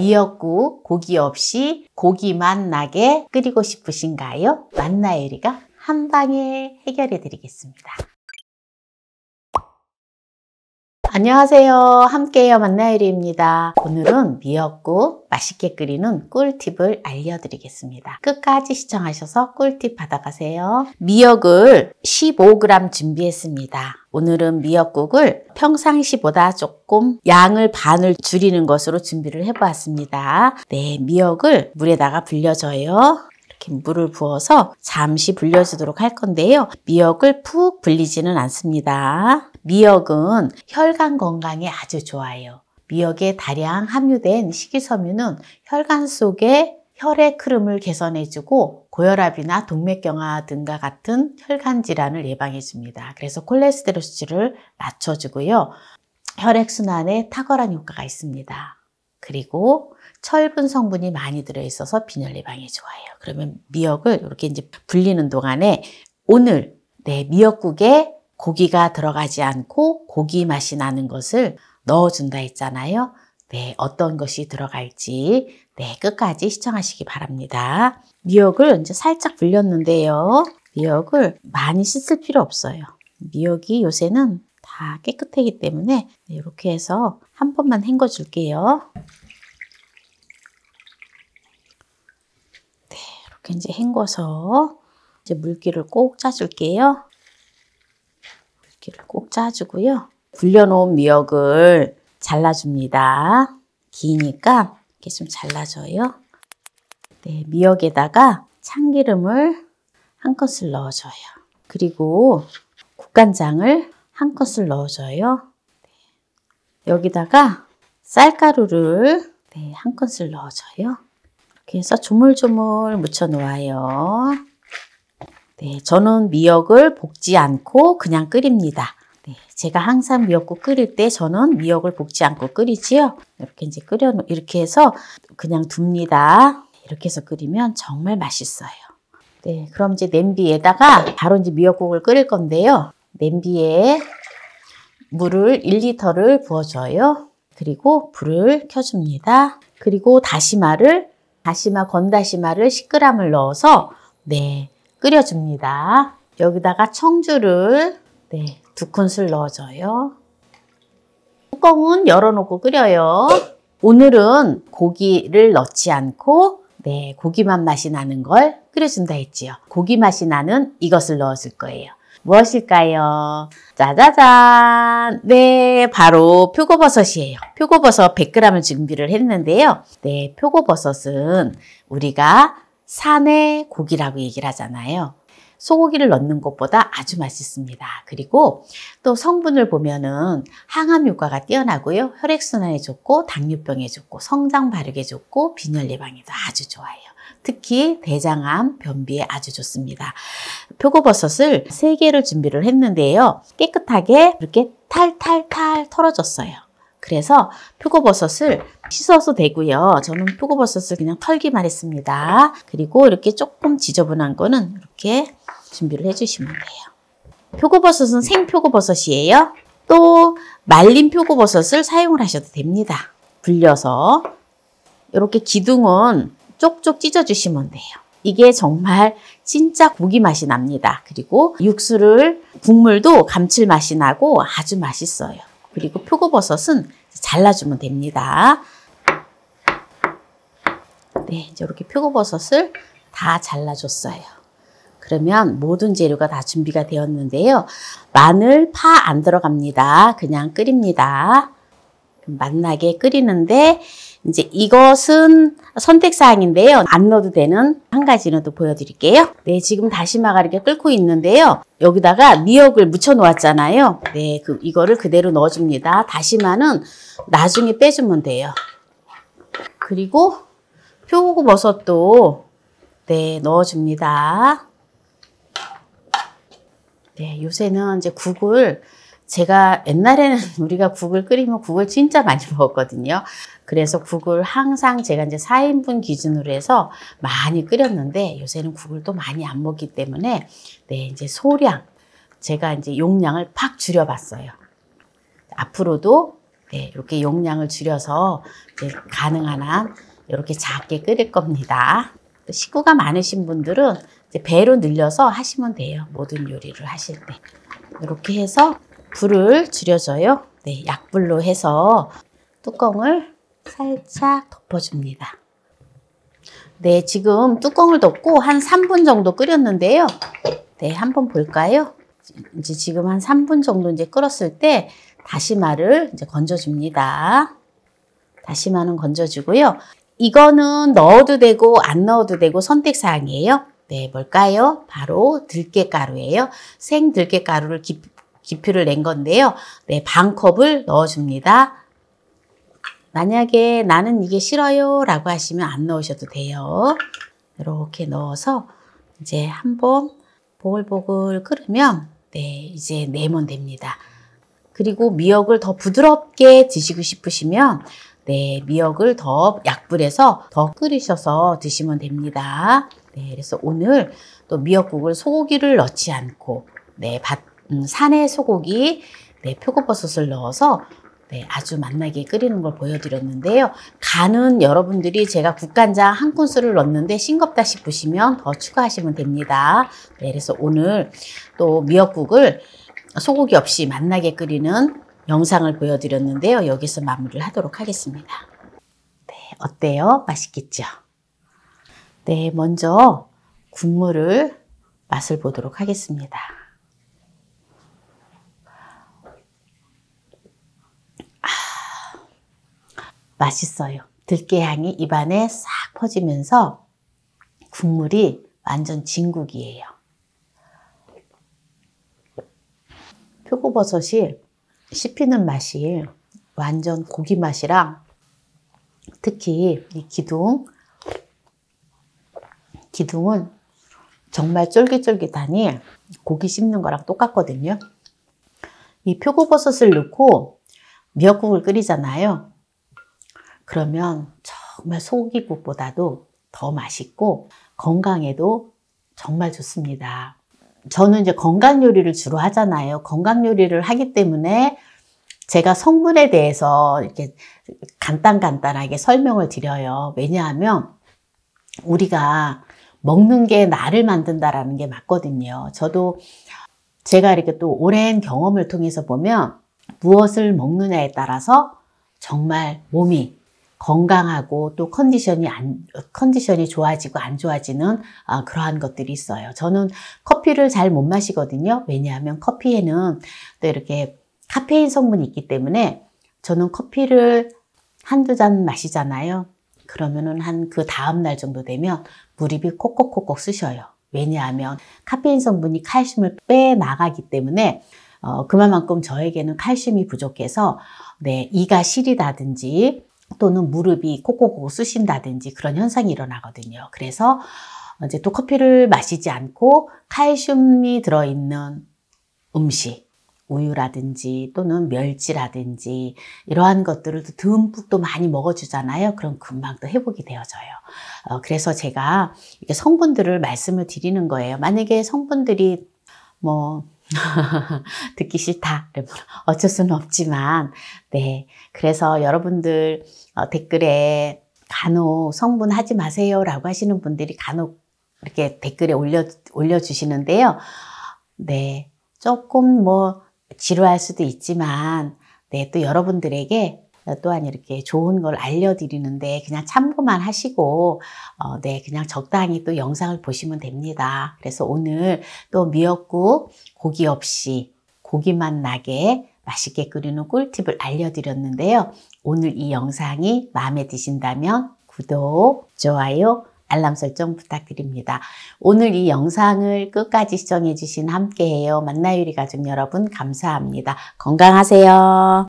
미역국 고기 없이 고기만 나게 끓이고 싶으신가요? 만나요리가 한 방에 해결해 드리겠습니다. 안녕하세요. 함께해요 만나요리입니다. 오늘은 미역국 맛있게 끓이는 꿀팁을 알려드리겠습니다. 끝까지 시청하셔서 꿀팁 받아가세요. 미역을 15g 준비했습니다. 오늘은 미역국을 평상시보다 조금 양을 반을 줄이는 것으로 준비를 해보았습니다. 네, 미역을 물에다가 불려줘요. 이렇게 물을 부어서 잠시 불려주도록 할 건데요. 미역을 푹 불리지는 않습니다. 미역은 혈관 건강에 아주 좋아요. 미역에 다량 함유된 식이섬유는 혈관 속의 혈의 흐름을 개선해주고 고혈압이나 동맥경화 등과 같은 혈관 질환을 예방해줍니다. 그래서 콜레스테롤 수치를 낮춰주고요. 혈액순환에 탁월한 효과가 있습니다. 그리고 철분 성분이 많이 들어있어서 빈혈 예방에 좋아요. 그러면 미역을 이렇게 이제 불리는 동안에 오늘 미역국에 고기가 들어가지 않고 고기 맛이 나는 것을 넣어준다 했잖아요. 네, 어떤 것이 들어갈지 끝까지 시청하시기 바랍니다. 미역을 이제 살짝 불렸는데요. 미역을 많이 씻을 필요 없어요. 미역이 요새는 다 깨끗하기 때문에 이렇게 해서 한 번만 헹궈 줄게요. 네, 이렇게 이제 헹궈서 이제 물기를 꼭 짜줄게요. 물기를 꼭 짜주고요. 불려놓은 미역을 잘라줍니다. 기니까 이렇게 좀 잘라줘요. 네, 미역에다가 참기름을 한 큰술 넣어줘요. 그리고 국간장을 한 큰술 넣어줘요. 네, 여기다가 쌀가루를 한 큰술 넣어줘요. 이렇게 해서 조물조물 묻혀 놓아요. 네, 저는 미역을 볶지 않고 그냥 끓입니다. 네, 제가 항상 미역국 끓일 때 저는 미역을 볶지 않고 끓이지요. 이렇게 이제 이렇게 해서 그냥 둡니다. 이렇게 해서 끓이면 정말 맛있어요. 네, 그럼 이제 냄비에다가 바로 이제 미역국을 끓일 건데요. 냄비에 물을 1리터를 부어줘요. 그리고 불을 켜줍니다. 그리고 건다시마를 10g을 넣어서 끓여줍니다. 여기다가 청주를 2큰술 넣어줘요. 뚜껑은 열어놓고 끓여요. 오늘은 고기를 넣지 않고 고기만 맛이 나는 걸 끓여준다 했지요. 고기 맛이 나는 이것을 넣어줄 거예요. 무엇일까요? 짜자잔! 네, 바로 표고버섯이에요. 표고버섯 100g을 준비를 했는데요. 네, 표고버섯은 우리가 산의 고기라고 얘기를 하잖아요. 소고기를 넣는 것보다 아주 맛있습니다. 그리고 또 성분을 보면은 항암 효과가 뛰어나고요. 혈액순환에 좋고 당뇨병에 좋고 성장 발육에 좋고 빈혈 예방에도 아주 좋아요. 특히 대장암, 변비에 아주 좋습니다. 표고버섯을 3개를 준비를 했는데요. 깨끗하게 이렇게 탈탈탈 털어줬어요. 그래서 표고버섯을 씻어서 되고요. 저는 표고버섯을 그냥 털기만 했습니다. 그리고 이렇게 조금 지저분한 거는 이렇게 준비를 해주시면 돼요. 표고버섯은 생표고버섯이에요. 또 말린 표고버섯을 사용을 하셔도 됩니다. 불려서 이렇게 기둥은 쪽쪽 찢어주시면 돼요. 이게 정말 진짜 고기 맛이 납니다. 그리고 국물도 감칠맛이 나고 아주 맛있어요. 그리고 표고버섯은 잘라주면 됩니다. 네, 이제 이렇게 표고버섯을 다 잘라줬어요. 그러면 모든 재료가 다 준비가 되었는데요. 마늘, 파 안 들어갑니다. 그냥 끓입니다. 맛나게 끓이는데 이제 이것은 선택사항인데요. 안 넣어도 되는 한 가지는 또 보여드릴게요. 네, 지금 다시마가 이렇게 끓고 있는데요. 여기다가 미역을 묻혀 놓았잖아요. 네, 이거를 그대로 넣어줍니다. 다시마는 나중에 빼주면 돼요. 그리고 표고버섯도 넣어줍니다. 네, 요새는 이제 제가 옛날에는 우리가 국을 끓이면 국을 진짜 많이 먹었거든요. 그래서 국을 항상 제가 이제 4인분 기준으로 해서 많이 끓였는데 요새는 국을 또 많이 안 먹기 때문에 이제 소량 제가 이제 용량을 팍 줄여봤어요. 앞으로도 네, 이렇게 용량을 줄여서 가능한 한 이렇게 작게 끓일 겁니다. 식구가 많으신 분들은 이제 배로 늘려서 하시면 돼요. 모든 요리를 하실 때. 이렇게 해서 불을 줄여줘요. 네, 약불로 해서 뚜껑을 살짝 덮어줍니다. 네, 지금 뚜껑을 덮고 한 3분 정도 끓였는데요. 네, 한번 볼까요? 이제 지금 한 3분 정도 이제 끓었을 때 다시마를 이제 건져줍니다. 다시마는 건져주고요. 이거는 넣어도 되고 안 넣어도 되고 선택사항이에요. 네, 뭘까요? 바로 들깨가루예요. 생 들깨가루를 기표를 낸 건데요. 네, 반 컵을 넣어줍니다. 만약에 나는 이게 싫어요 라고 하시면 안 넣으셔도 돼요. 이렇게 넣어서 이제 한번 보글보글 끓으면 네, 이제 내면 됩니다. 그리고 미역을 더 부드럽게 드시고 싶으시면 네, 미역을 더 약불에서 더 끓이셔서 드시면 됩니다. 네, 그래서 오늘 또 미역국을 소고기를 넣지 않고 네, 산의 소고기, 네, 표고버섯을 넣어서 네, 아주 맛나게 끓이는 걸 보여드렸는데요. 간은 여러분들이 제가 국간장 한 큰술을 넣었는데 싱겁다 싶으시면 더 추가하시면 됩니다. 네, 그래서 오늘 또 미역국을 소고기 없이 맛나게 끓이는 영상을 보여드렸는데요. 여기서 마무리를 하도록 하겠습니다. 네, 어때요? 맛있겠죠? 네, 먼저 국물을 맛을 보도록 하겠습니다. 맛있어요. 들깨향이 입안에 싹 퍼지면서 국물이 완전 진국이에요. 표고버섯이 씹히는 맛이 완전 고기 맛이랑 특히 이 기둥은 정말 쫄깃쫄깃하니 고기 씹는 거랑 똑같거든요. 이 표고버섯을 넣고 미역국을 끓이잖아요. 그러면 정말 소고기국보다도 더 맛있고 건강에도 정말 좋습니다. 저는 이제 건강 요리를 주로 하잖아요. 건강 요리를 하기 때문에 제가 성분에 대해서 이렇게 간단하게 설명을 드려요. 왜냐하면 우리가 먹는 게 나를 만든다라는 게 맞거든요. 저도 제가 이렇게 또 오랜 경험을 통해서 보면 무엇을 먹느냐에 따라서 정말 몸이 건강하고 또 컨디션이 좋아지고 안 좋아지는 그러한 것들이 있어요. 저는 커피를 잘 못 마시거든요. 왜냐하면 커피에는 또 이렇게 카페인 성분이 있기 때문에 저는 커피를 한두 잔 마시잖아요. 그러면은 한 그 다음날 정도 되면 무릎이 콕콕콕콕 쑤셔요. 왜냐하면 카페인 성분이 칼슘을 빼나가기 때문에 그만큼 저에게는 칼슘이 부족해서 네, 이가 시리다든지 또는 무릎이 콕콕콕 쑤신다든지 그런 현상이 일어나거든요. 그래서 이제 또 커피를 마시지 않고 칼슘이 들어있는 음식, 우유라든지 또는 멸치라든지 이러한 것들을 듬뿍 또 많이 먹어주잖아요. 그럼 금방 또 회복이 되어져요. 그래서 제가 이렇게 성분들을 말씀을 드리는 거예요. 만약에 성분들이 뭐 듣기 싫다. 어쩔 수는 없지만, 네. 그래서 여러분들 댓글에 간혹 성분 하지 마세요 라고 하시는 분들이 간혹 이렇게 댓글에 올려주시는데요. 네. 조금 뭐 지루할 수도 있지만, 네. 또 여러분들에게 또한 이렇게 좋은 걸 알려드리는데 그냥 참고만 하시고 네, 그냥 적당히 또 영상을 보시면 됩니다. 그래서 오늘 또 미역국 고기 없이 고기만 나게 맛있게 끓이는 꿀팁을 알려드렸는데요. 오늘 이 영상이 마음에 드신다면 구독, 좋아요, 알람 설정 부탁드립니다. 오늘 이 영상을 끝까지 시청해 주신 함께해요 만나요리 가족 여러분 감사합니다. 건강하세요.